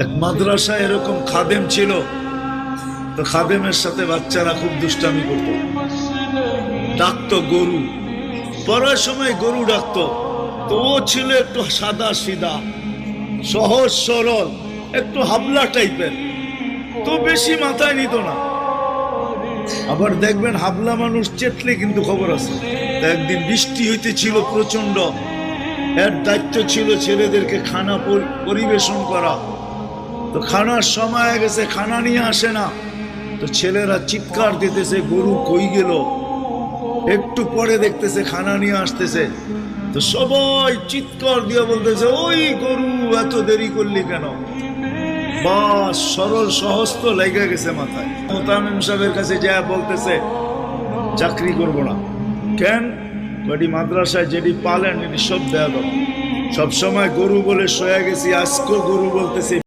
এক মাদ্রাসায় এরকম খাদেম ছিল, তো খাদেমের সাথে বাচ্চারা খুব দুষ্টামি করত, ডাকতো গরু, পড়ার সময় গরু ডাকতো। তো ও ছিল একটু সাদা সিধা, সহজ সরল, একটু হাবলা টাইপের, তো বেশি মাথায় নিত না। আবার দেখবেন হাবলা মানুষ চেতলে কিন্তু খবর আছে। একদিন বৃষ্টি হইতেছিল প্রচন্ড, এর দায়িত্ব ছিল ছেলেদেরকে খানা পরিবেশন করা। তো খানার সময় গেছে, খানা নিয়ে আসে না, তো ছেলেরা চিৎকার দিতেছে গরু কই গেল। একটু পরে দেখতেছে খানা নিয়ে আসতেছে, তো সবাই চিৎকার দিয়ে বলতেছে ওই গরু এত দেরি করলি কেন। বাস সরল সহজ তো লেগে গেছে মাথায়। মোতামিম সাহেবের কাছে যা বলতেছে চাকরি করব না। কেন? বাড়ি মাদ্রাসায় যেটি পালেন এটি সব দেয়া দাও। সবসময় গরু বলে শোয়া গেছি, আজকেও গরু বলতেছি।